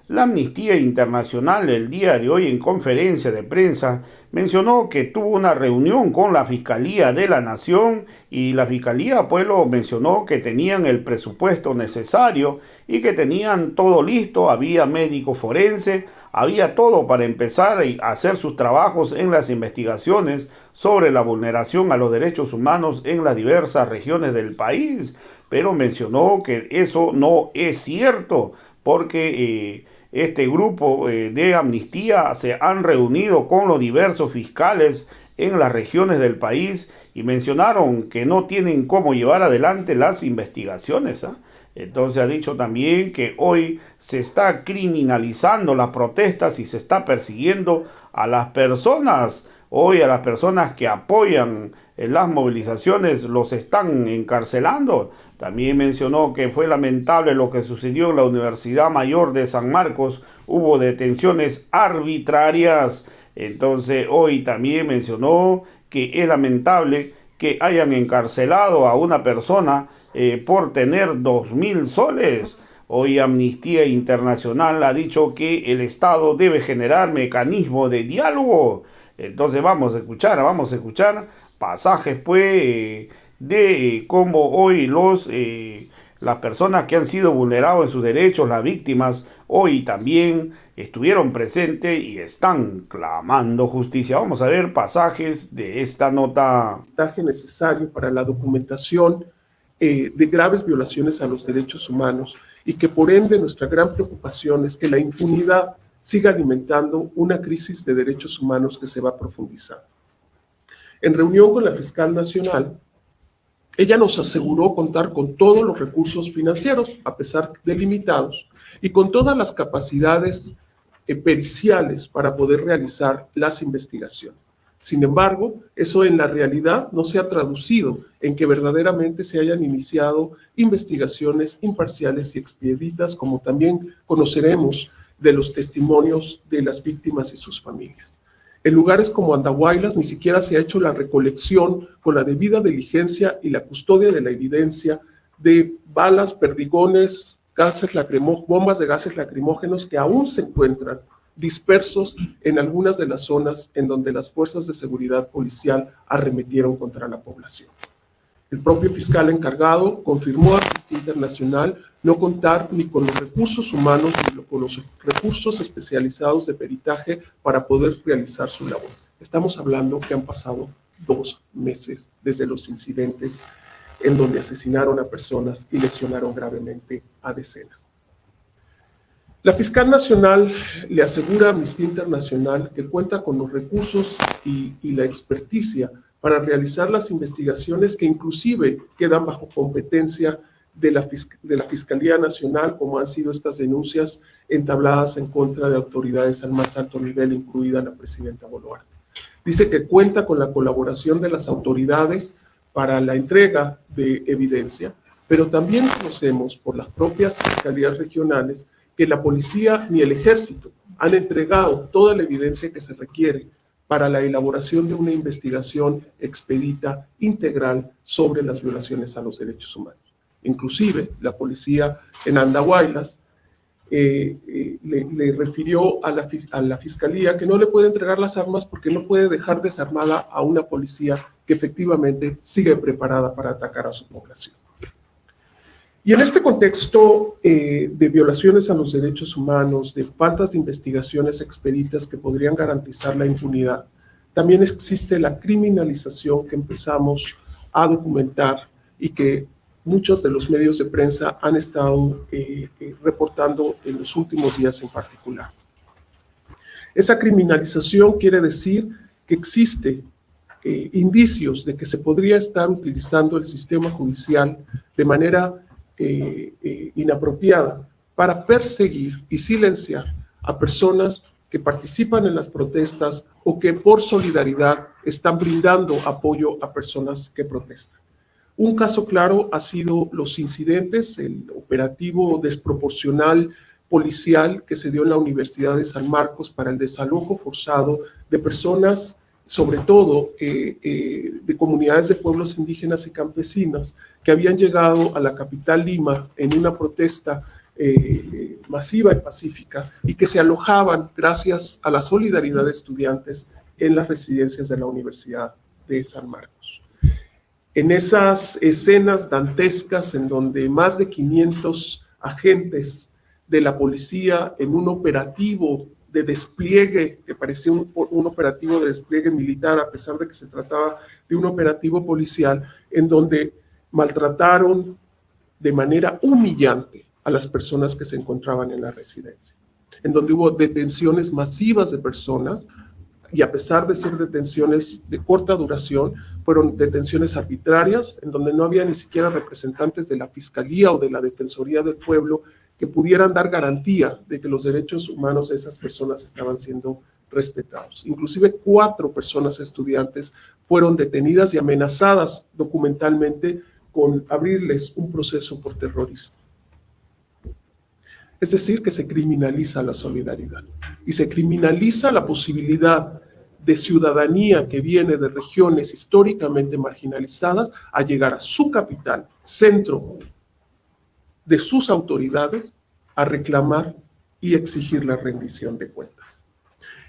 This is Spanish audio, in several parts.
La Amnistía Internacional el día de hoy en conferencia de prensa mencionó que tuvo una reunión con la Fiscalía de la Nación y la Fiscalía pues lo mencionó que tenían el presupuesto necesario y que tenían todo listo, había médico forense, había todo para empezar a hacer sus trabajos en las investigaciones sobre la vulneración a los derechos humanos en las diversas regiones del país, pero mencionó que eso no es cierto porque este grupo de amnistía se han reunido con los diversos fiscales en las regiones del país y mencionaron que no tienen cómo llevar adelante las investigaciones. Entonces ha dicho también que hoy se está criminalizando las protestas y se está persiguiendo a las personas. Hoy a las personas que apoyan las movilizaciones los están encarcelando. También mencionó que fue lamentable lo que sucedió en la Universidad Mayor de San Marcos. Hubo detenciones arbitrarias. Entonces hoy también mencionó que es lamentable que hayan encarcelado a una persona por tener 2.000 soles. Hoy Amnistía Internacional ha dicho que el Estado debe generar mecanismos de diálogo. Entonces vamos a escuchar pasajes pues de cómo hoy las personas que han sido vulnerados en sus derechos, las víctimas, hoy también estuvieron presentes y están clamando justicia. Vamos a ver pasajes de esta nota. Necesario para la documentación de graves violaciones a los derechos humanos y que por ende nuestra gran preocupación es que la impunidad siga alimentando una crisis de derechos humanos que se va a profundizar. En reunión con la fiscal nacional, ella nos aseguró contar con todos los recursos financieros, a pesar de limitados, y con todas las capacidades periciales para poder realizar las investigaciones. Sin embargo, eso en la realidad no se ha traducido en que verdaderamente se hayan iniciado investigaciones imparciales y expeditas, como también conoceremos de los testimonios de las víctimas y sus familias. En lugares como Andahuaylas ni siquiera se ha hecho la recolección con la debida diligencia y la custodia de la evidencia de balas, perdigones, bombas de gases lacrimógenos que aún se encuentran dispersos en algunas de las zonas en donde las fuerzas de seguridad policial arremetieron contra la población. El propio fiscal encargado confirmó a Amnistía Internacional no contar ni con los recursos humanos ni con los recursos especializados de peritaje para poder realizar su labor. Estamos hablando que han pasado 2 meses desde los incidentes en donde asesinaron a personas y lesionaron gravemente a decenas. La fiscal nacional le asegura a Amnistía Internacional que cuenta con los recursos y la experticia para realizar las investigaciones que inclusive quedan bajo competencia de la Fiscalía Nacional, como han sido estas denuncias entabladas en contra de autoridades al más alto nivel, incluida la presidenta Boluarte. Dice que cuenta con la colaboración de las autoridades para la entrega de evidencia, pero también conocemos por las propias fiscalías regionales que la policía ni el ejército han entregado toda la evidencia que se requiere para la elaboración de una investigación expedita, integral, sobre las violaciones a los derechos humanos. Inclusive, la policía en Andahuaylas le refirió a la fiscalía que no le puede entregar las armas porque no puede dejar desarmada a una policía que efectivamente sigue preparada para atacar a su población. Y en este contexto de violaciones a los derechos humanos, de faltas de investigaciones expeditas que podrían garantizar la impunidad, también existe la criminalización que empezamos a documentar y que muchos de los medios de prensa han estado reportando en los últimos días en particular. Esa criminalización quiere decir que existe indicios de que se podría estar utilizando el sistema judicial de manera inapropiada para perseguir y silenciar a personas que participan en las protestas o que por solidaridad están brindando apoyo a personas que protestan. Un caso claro ha sido los incidentes, el operativo desproporcional policial que se dio en la Universidad de San Marcos para el desalojo forzado de personas, sobre todo de comunidades de pueblos indígenas y campesinas, que habían llegado a la capital Lima en una protesta masiva y pacífica, y que se alojaban gracias a la solidaridad de estudiantes en las residencias de la Universidad de San Marcos. En esas escenas dantescas en donde más de 500 agentes de la policía en un operativo de despliegue, que parecía un operativo de despliegue militar, a pesar de que se trataba de un operativo policial, en donde maltrataron de manera humillante a las personas que se encontraban en la residencia, en donde hubo detenciones masivas de personas, y a pesar de ser detenciones de corta duración, fueron detenciones arbitrarias, en donde no había ni siquiera representantes de la Fiscalía o de la Defensoría del Pueblo que pudieran dar garantía de que los derechos humanos de esas personas estaban siendo respetados. Inclusive 4 personas estudiantes fueron detenidas y amenazadas documentalmente con abrirles un proceso por terrorismo. Es decir, que se criminaliza la solidaridad y se criminaliza la posibilidad de ciudadanía que viene de regiones históricamente marginalizadas a llegar a su capital, centro de sus autoridades, a reclamar y exigir la rendición de cuentas.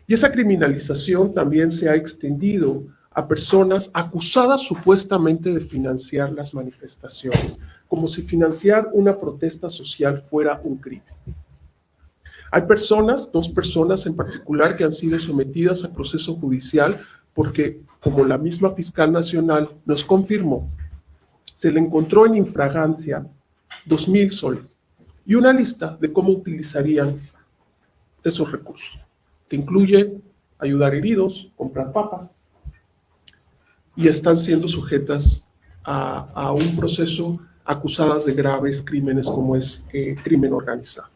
Y esa criminalización también se ha extendido a personas acusadas supuestamente de financiar las manifestaciones, como si financiar una protesta social fuera un crimen. Hay personas, 2 personas en particular, que han sido sometidas a proceso judicial porque, como la misma fiscal nacional nos confirmó, se le encontró en infragancia 2,000 soles y una lista de cómo utilizarían esos recursos, que incluye ayudar heridos, comprar papas, y están siendo sujetas a un proceso acusadas de graves crímenes como es crimen organizado.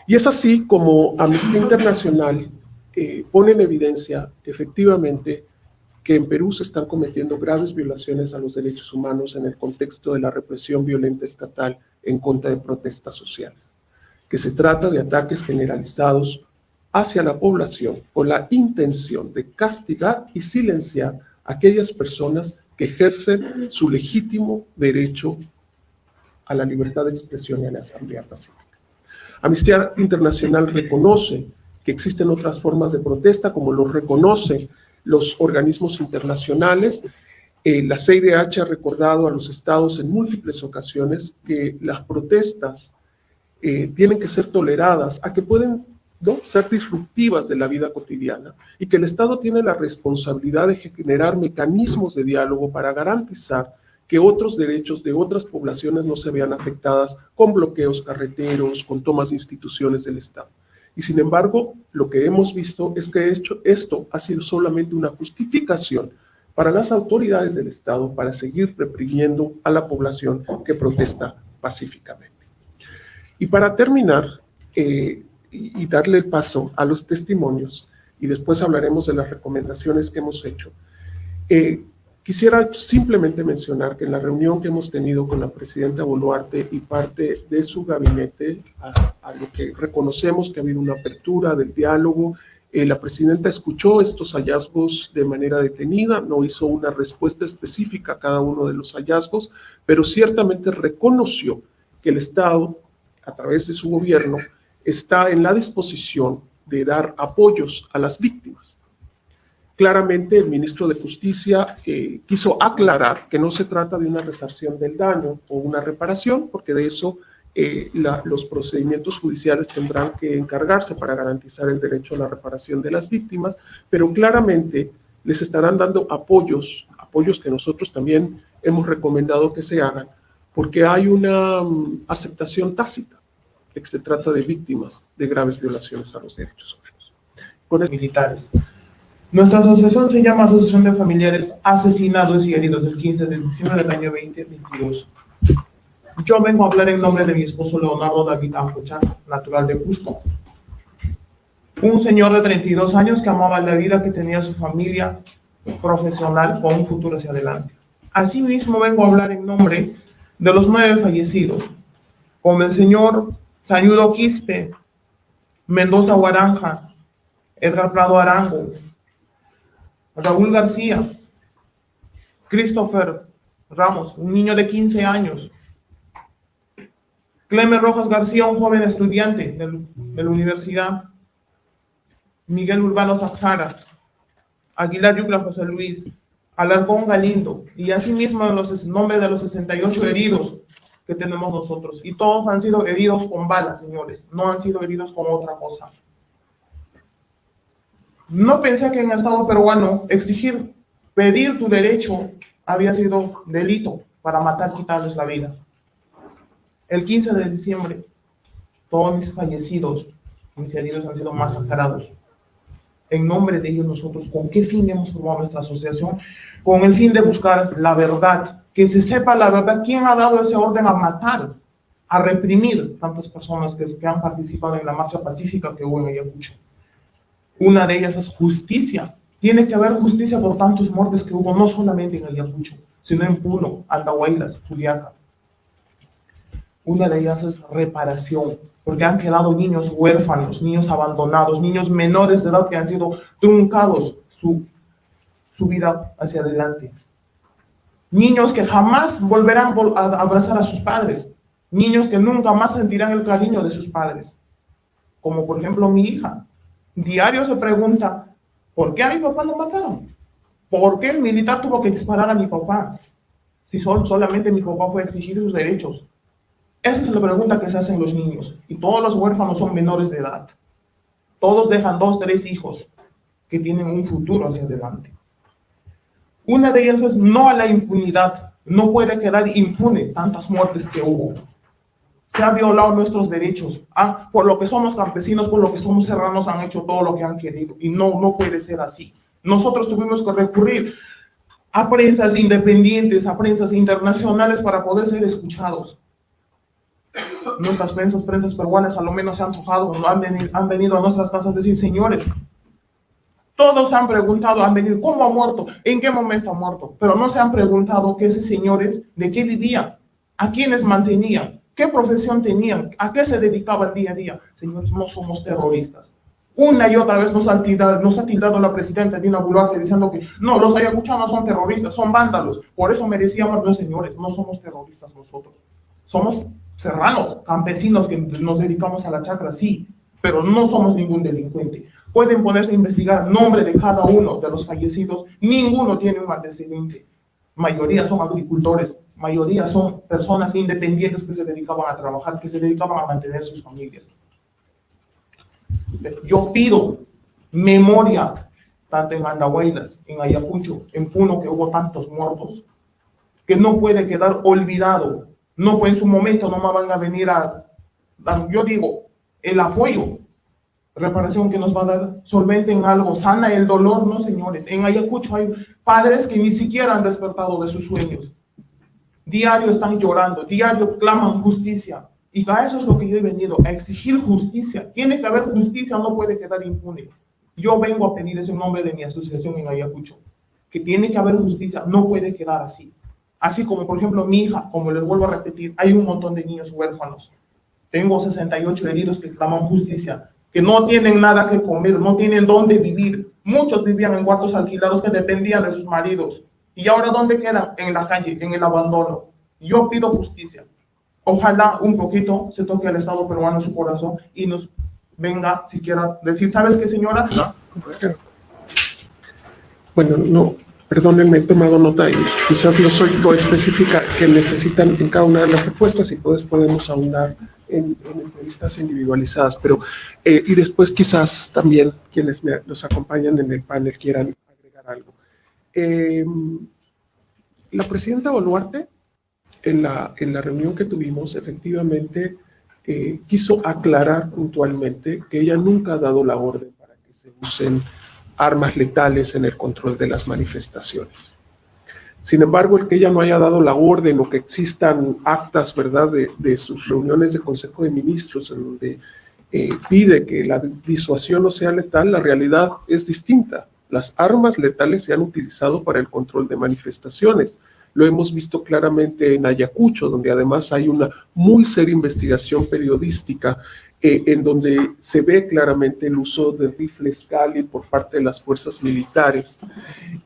Y es así como Amnistía Internacional pone en evidencia efectivamente que en Perú se están cometiendo graves violaciones a los derechos humanos en el contexto de la represión violenta estatal en contra de protestas sociales, que se trata de ataques generalizados hacia la población con la intención de castigar y silenciar a aquellas personas que ejercen su legítimo derecho a la libertad de expresión y a la asamblea pacífica. Amnistía Internacional reconoce que existen otras formas de protesta, como lo reconocen los organismos internacionales. La CIDH ha recordado a los estados en múltiples ocasiones que las protestas tienen que ser toleradas, a que pueden ser disruptivas de la vida cotidiana, y que el Estado tiene la responsabilidad de generar mecanismos de diálogo para garantizar que otros derechos de otras poblaciones no se vean afectadas con bloqueos carreteros, con tomas de instituciones del Estado. Y sin embargo, lo que hemos visto es que esto ha sido solamente una justificación para las autoridades del Estado para seguir reprimiendo a la población que protesta pacíficamente. Y para terminar, y darle el paso a los testimonios, y después hablaremos de las recomendaciones que hemos hecho, quisiera simplemente mencionar que en la reunión que hemos tenido con la presidenta Boluarte y parte de su gabinete, a lo que reconocemos que ha habido una apertura del diálogo, la presidenta escuchó estos hallazgos de manera detenida, no hizo una respuesta específica a cada uno de los hallazgos, pero ciertamente reconoció que el Estado, a través de su gobierno, está en la disposición de dar apoyos a las víctimas. Claramente el ministro de Justicia quiso aclarar que no se trata de una resarción del daño o una reparación, porque de eso los procedimientos judiciales tendrán que encargarse para garantizar el derecho a la reparación de las víctimas, pero claramente les estarán dando apoyos que nosotros también hemos recomendado que se hagan, porque hay una aceptación tácita de que se trata de víctimas de graves violaciones a los derechos humanos. Con militares. Nuestra asociación se llama Asociación de Familiares Asesinados y Heridos del 15 de diciembre del año 2022. Yo vengo a hablar en nombre de mi esposo Leonardo David Ancochá, natural de Cusco. Un señor de 32 años que amaba la vida, que tenía su familia profesional con un futuro hacia adelante. Asimismo vengo a hablar en nombre de los 9 fallecidos, como el señor Sañudo Quispe, Mendoza Guaranja, Edgar Prado Arango, Raúl García, Christopher Ramos, un niño de 15 años, Clemen Rojas García, un joven estudiante de la universidad. Miguel Urbano Saxara, Aguilar Yucla José Luis, Alarcón Galindo, y asimismo los nombres de los 68 heridos que tenemos nosotros. Y todos han sido heridos con balas, señores, no han sido heridos con otra cosa. No pensé que en el Estado peruano pedir tu derecho había sido delito para matar, quitarles la vida. El 15 de diciembre, todos mis fallecidos, mis heridos han sido masacrados. En nombre de ellos nosotros, ¿con qué fin hemos formado nuestra asociación? Con el fin de buscar la verdad, que se sepa la verdad, quién ha dado ese orden a matar, a reprimir tantas personas que han participado en la marcha pacífica que hubo en Ayacucho. Una de ellas es justicia. Tiene que haber justicia por tantos muertes que hubo, no solamente en Ayacucho, sino en Puno, Andahuaylas, Juliaca. Una de ellas es reparación, porque han quedado niños huérfanos, niños abandonados, niños menores de edad que han sido truncados su vida hacia adelante. Niños que jamás volverán a abrazar a sus padres, niños que nunca más sentirán el cariño de sus padres. Como por ejemplo mi hija. Diario se pregunta, ¿por qué a mi papá lo mataron? ¿Por qué el militar tuvo que disparar a mi papá? Si solamente mi papá fue a exigir sus derechos. Esa es la pregunta que se hacen los niños. Y todos los huérfanos son menores de edad. Todos dejan 2, 3 hijos que tienen un futuro hacia adelante. Una de ellas es no a la impunidad. No puede quedar impune tantas muertes que hubo. Se han violado nuestros derechos. Por lo que somos campesinos, por lo que somos serranos, han hecho todo lo que han querido. Y no puede ser así. Nosotros tuvimos que recurrir a prensas independientes, a prensas internacionales para poder ser escuchados. Nuestras prensas peruanas a lo menos se han tocado, han venido a nuestras casas a decir, señores, todos han preguntado, han venido, ¿cómo ha muerto? ¿En qué momento ha muerto? Pero no se han preguntado que esos señores, ¿de qué vivían? ¿A quiénes mantenían? ¿Qué profesión tenían? ¿A qué se dedicaban día a día? Señores, no somos terroristas. Una y otra vez nos ha tildado la presidenta Dina Boluarte diciendo que no, los ayacuchanos son terroristas, son vándalos. Por eso merecíamos, no señores, no somos terroristas nosotros. Somos serranos, campesinos que nos dedicamos a la chacra, sí, pero no somos ningún delincuente. Pueden ponerse a investigar el nombre de cada uno de los fallecidos, ninguno tiene un antecedente. Mayoría son agricultores, mayoría son personas independientes que se dedicaban a trabajar, que se dedicaban a mantener sus familias. Yo pido memoria, tanto en Andahuaylas, en Ayacucho, en Puno, que hubo tantos muertos, que no puede quedar olvidado. No, pues en su momento no me van a venir yo digo, el apoyo, reparación que nos va a dar, solventen algo, sana el dolor, no señores. En Ayacucho hay padres que ni siquiera han despertado de sus sueños. Diario están llorando, diario claman justicia. Y a eso es lo que yo he venido, a exigir justicia. Tiene que haber justicia, no puede quedar impune. Yo vengo a pedir ese nombre de mi asociación en Ayacucho, que tiene que haber justicia, no puede quedar así. Así como, por ejemplo, mi hija, como les vuelvo a repetir, hay un montón de niños huérfanos. Tengo 68 heridos que claman justicia, que no tienen nada que comer, no tienen dónde vivir. Muchos vivían en cuartos alquilados que dependían de sus maridos. ¿Y ahora dónde quedan? En la calle, en el abandono. Yo pido justicia. Ojalá un poquito se toque al Estado peruano en su corazón y nos venga siquiera decir, ¿sabes qué, señora? No. Bueno, no. Perdónenme, he tomado nota y quizás no soy lo específica que necesitan en cada una de las respuestas y podemos ahondar en entrevistas individualizadas, pero y después quizás también quienes nos acompañan en el panel quieran agregar algo. La presidenta Boluarte, en la reunión que tuvimos, efectivamente quiso aclarar puntualmente que ella nunca ha dado la orden para que se usen armas letales en el control de las manifestaciones. Sin embargo, el que ella no haya dado la orden o que existan actas, ¿verdad?, de sus reuniones de Consejo de Ministros en donde pide que la disuasión no sea letal, la realidad es distinta. Las armas letales se han utilizado para el control de manifestaciones. Lo hemos visto claramente en Ayacucho, donde además hay una muy seria investigación periodística en donde se ve claramente el uso de rifles Cali por parte de las fuerzas militares,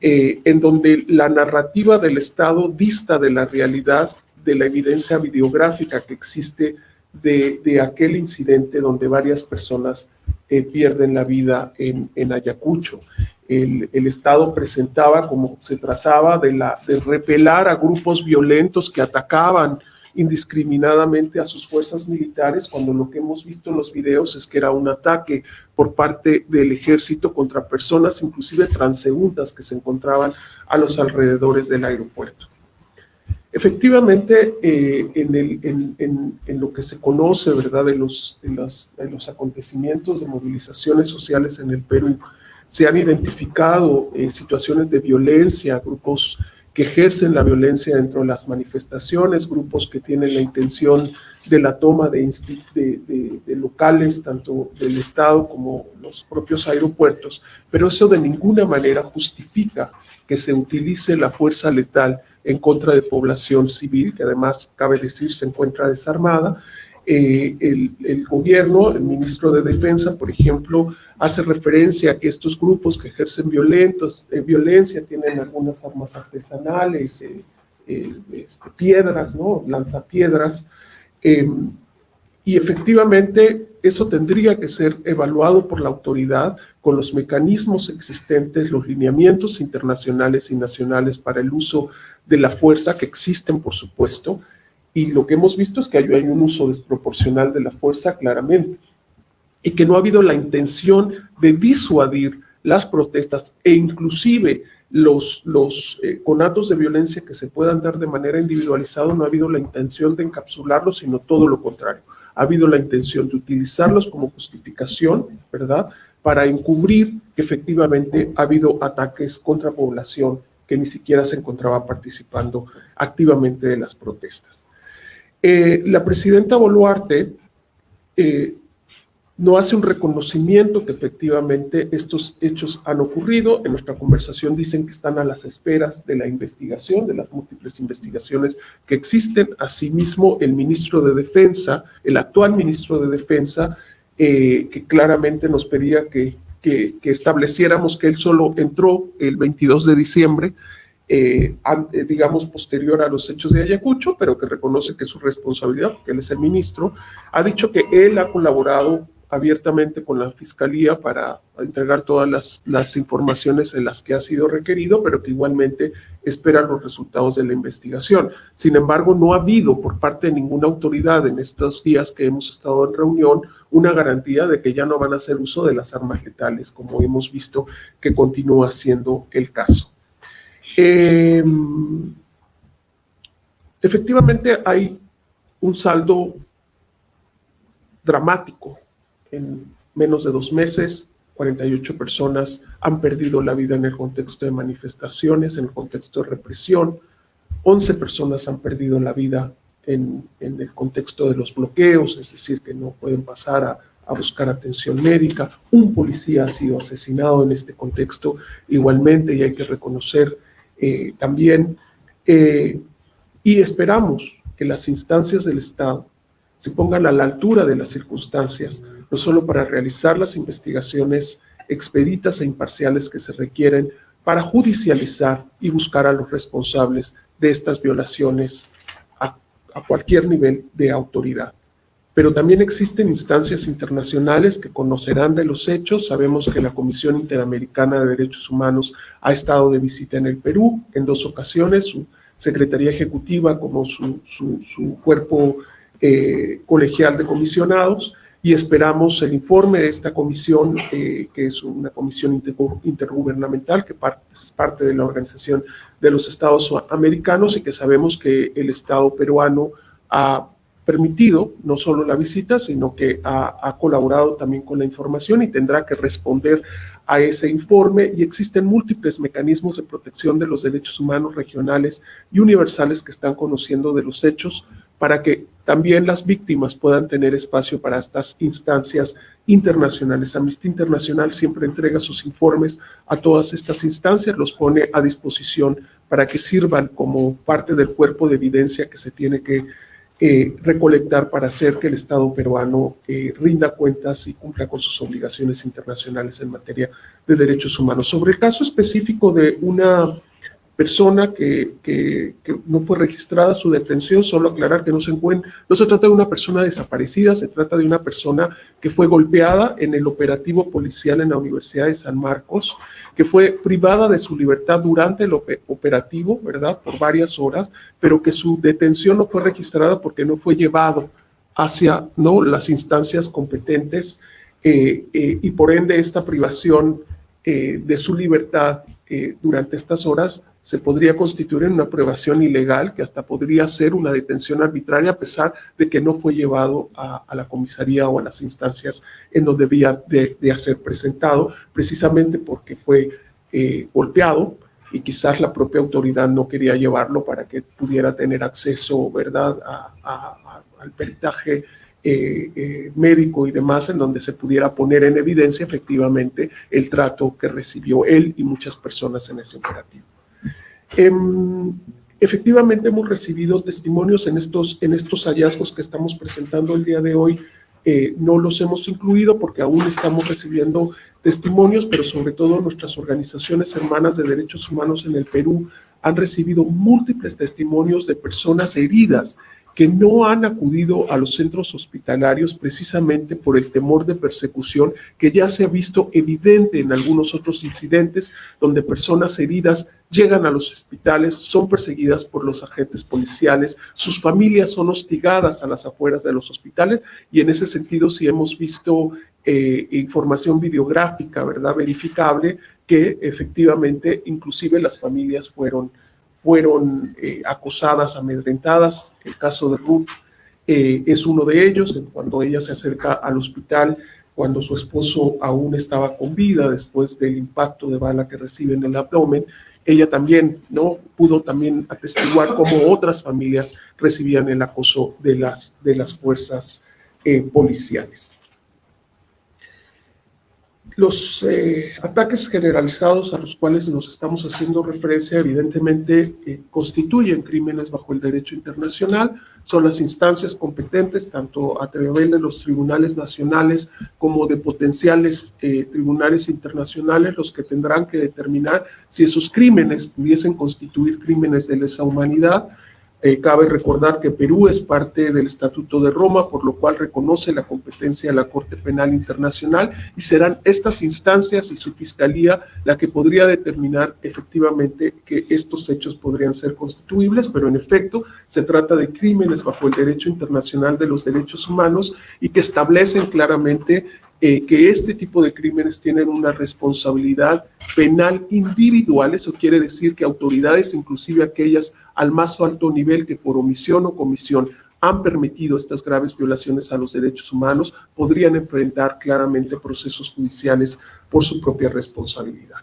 en donde la narrativa del Estado dista de la realidad, de la evidencia videográfica que existe de aquel incidente donde varias personas pierden la vida en Ayacucho. El Estado presentaba como se trataba de repelar a grupos violentos que atacaban indiscriminadamente a sus fuerzas militares, cuando lo que hemos visto en los videos es que era un ataque por parte del ejército contra personas, inclusive transeúntas, que se encontraban a los alrededores del aeropuerto. Efectivamente, en lo que se conoce, ¿verdad?, de los acontecimientos de movilizaciones sociales en el Perú, se han identificado situaciones de violencia, grupos que ejercen la violencia dentro de las manifestaciones, grupos que tienen la intención de la toma de locales, tanto del Estado como los propios aeropuertos, pero eso de ninguna manera justifica que se utilice la fuerza letal en contra de población civil, que además, cabe decir, se encuentra desarmada. El gobierno, el ministro de Defensa, por ejemplo, hace referencia a que estos grupos que ejercen violencia tienen algunas armas artesanales, piedras, ¿no?, lanzapiedras, y efectivamente eso tendría que ser evaluado por la autoridad con los mecanismos existentes, los lineamientos internacionales y nacionales para el uso de la fuerza que existen, por supuesto, y lo que hemos visto es que hay un uso desproporcional de la fuerza claramente, y que no ha habido la intención de disuadir las protestas e inclusive los conatos de violencia que se puedan dar de manera individualizada. No ha habido la intención de encapsularlos, sino todo lo contrario. Ha habido la intención de utilizarlos como justificación, ¿verdad?, para encubrir que efectivamente ha habido ataques contra población que ni siquiera se encontraba participando activamente de las protestas. La presidenta Boluarte no hace un reconocimiento que efectivamente estos hechos han ocurrido. En nuestra conversación dicen que están a las esperas de la investigación, de las múltiples investigaciones que existen. Asimismo, el ministro de Defensa, el actual ministro de Defensa, que claramente nos pedía que estableciéramos que él solo entró el 22 de diciembre, digamos, posterior a los hechos de Ayacucho, pero que reconoce que es su responsabilidad, porque él es el ministro, ha dicho que él ha colaborado abiertamente con la Fiscalía para entregar todas las informaciones en las que ha sido requerido, pero que igualmente esperan los resultados de la investigación. Sin embargo, no ha habido por parte de ninguna autoridad en estos días que hemos estado en reunión una garantía de que ya no van a hacer uso de las armas letales, como hemos visto que continúa siendo el caso. Efectivamente hay un saldo dramático. En menos de 2 meses, 48 personas han perdido la vida en el contexto de manifestaciones, en el contexto de represión. 11 personas han perdido la vida en el contexto de los bloqueos, es decir, que no pueden pasar a buscar atención médica. Un policía ha sido asesinado en este contexto igualmente, y hay que reconocer también, y esperamos que las instancias del Estado se pongan a la altura de las circunstancias, no solo para realizar las investigaciones expeditas e imparciales que se requieren para judicializar y buscar a los responsables de estas violaciones a cualquier nivel de autoridad. Pero también existen instancias internacionales que conocerán de los hechos. Sabemos que la Comisión Interamericana de Derechos Humanos ha estado de visita en el Perú en 2 ocasiones, su Secretaría Ejecutiva como su cuerpo colegial de comisionados, y esperamos el informe de esta comisión, que es una comisión intergubernamental que es parte de la Organización de los Estados Americanos, y que sabemos que el Estado peruano ha permitido no solo la visita, sino que ha colaborado también con la información y tendrá que responder a ese informe, y existen múltiples mecanismos de protección de los derechos humanos regionales y universales que están conociendo de los hechos, para que también las víctimas puedan tener espacio para estas instancias internacionales. Amnistía Internacional siempre entrega sus informes a todas estas instancias, los pone a disposición para que sirvan como parte del cuerpo de evidencia que se tiene que recolectar para hacer que el Estado peruano rinda cuentas y cumpla con sus obligaciones internacionales en materia de derechos humanos. Sobre el caso específico de una persona que no fue registrada su detención. Solo aclarar que no se trata de una persona desaparecida, se trata de una persona que fue golpeada en el operativo policial en la Universidad de San Marcos, que fue privada de su libertad durante el operativo, ¿verdad?, por varias horas, pero que su detención no fue registrada porque no fue llevado hacia, ¿no?, las instancias competentes, y por ende esta privación de su libertad durante estas horas se podría constituir en una privación ilegal, que hasta podría ser una detención arbitraria, a pesar de que no fue llevado a la comisaría o a las instancias en donde debía de ser presentado, precisamente porque fue golpeado, y quizás la propia autoridad no quería llevarlo para que pudiera tener acceso, ¿verdad?, al peritaje médico y demás, en donde se pudiera poner en evidencia efectivamente el trato que recibió él y muchas personas en ese operativo. Efectivamente hemos recibido testimonios en estos hallazgos que estamos presentando el día de hoy. No los hemos incluido porque aún estamos recibiendo testimonios, pero sobre todo nuestras organizaciones hermanas de derechos humanos en el Perú han recibido múltiples testimonios de personas heridas que no han acudido a los centros hospitalarios precisamente por el temor de persecución que ya se ha visto evidente en algunos otros incidentes, donde personas heridas llegan a los hospitales, son perseguidas por los agentes policiales, sus familias son hostigadas a las afueras de los hospitales, y en ese sentido sí hemos visto información videográfica, ¿verdad?, verificable, que efectivamente inclusive las familias fueron acosadas, amedrentadas. El caso de Ruth es uno de ellos, cuando ella se acerca al hospital, cuando su esposo aún estaba con vida, después del impacto de bala que recibe en el abdomen. Ella también, ¿no?, pudo también atestiguar cómo otras familias recibían el acoso de las fuerzas policiales. Los ataques generalizados a los cuales nos estamos haciendo referencia evidentemente constituyen crímenes bajo el derecho internacional. Son las instancias competentes, tanto a través de los tribunales nacionales como de potenciales tribunales internacionales, los que tendrán que determinar si esos crímenes pudiesen constituir crímenes de lesa humanidad. Cabe recordar que Perú es parte del Estatuto de Roma, por lo cual reconoce la competencia de la Corte Penal Internacional, y serán estas instancias y su fiscalía la que podría determinar efectivamente que estos hechos podrían ser constituibles, pero en efecto se trata de crímenes bajo el derecho internacional de los derechos humanos y que establecen claramente que este tipo de crímenes tienen una responsabilidad penal individual. Eso quiere decir que autoridades, inclusive aquellas al más alto nivel que por omisión o comisión han permitido estas graves violaciones a los derechos humanos, podrían enfrentar claramente procesos judiciales por su propia responsabilidad.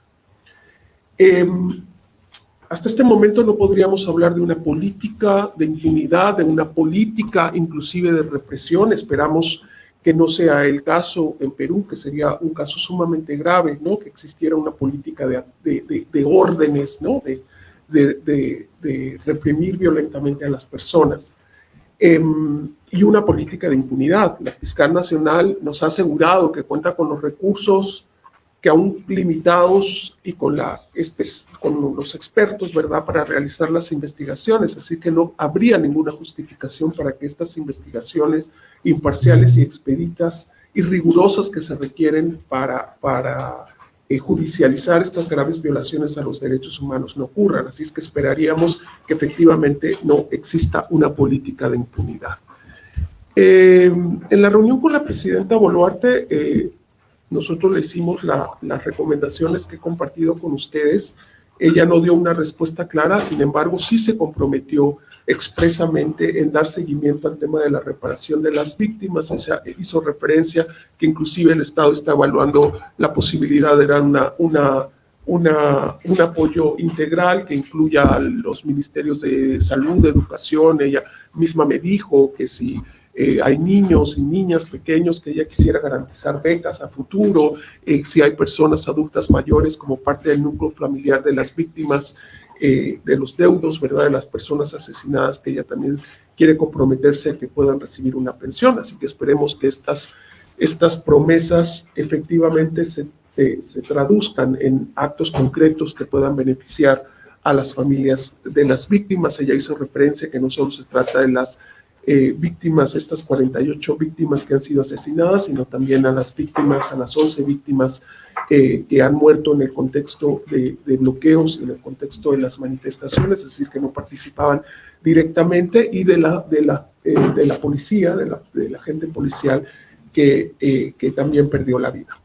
Hasta este momento no podríamos hablar de una política de impunidad, de una política inclusive de represión. Esperamos que no sea el caso en Perú, que sería un caso sumamente grave, ¿no?, que existiera una política de órdenes, ¿no?, de reprimir violentamente a las personas, y una política de impunidad. La Fiscal Nacional nos ha asegurado que cuenta con los recursos, que aún limitados, y con los expertos, ¿verdad?, para realizar las investigaciones, así que no habría ninguna justificación para que estas investigaciones imparciales y expeditas y rigurosas que se requieren para judicializar estas graves violaciones a los derechos humanos no ocurran. Así es que esperaríamos que efectivamente no exista una política de impunidad. En la reunión con la presidenta Boluarte, nosotros le hicimos las recomendaciones que he compartido con ustedes. Ella no dio una respuesta clara, sin embargo, sí se comprometió expresamente en dar seguimiento al tema de la reparación de las víctimas. Hizo referencia que inclusive el Estado está evaluando la posibilidad de dar un apoyo integral que incluya a los ministerios de salud, de educación. Ella misma me dijo que si hay niños y niñas pequeños que ella quisiera garantizar becas a futuro, si hay personas adultas mayores como parte del núcleo familiar de las víctimas, de los deudos, ¿verdad?, de las personas asesinadas, que ella también quiere comprometerse a que puedan recibir una pensión. Así que esperemos que estas promesas efectivamente se traduzcan en actos concretos que puedan beneficiar a las familias de las víctimas. Ella hizo referencia que no solo se trata de las víctimas, estas 48 víctimas que han sido asesinadas, sino también a las víctimas, a las 11 víctimas que han muerto en el contexto de bloqueos, en el contexto de las manifestaciones, es decir, que no participaban directamente, y de la policía, de la gente policial que también perdió la vida.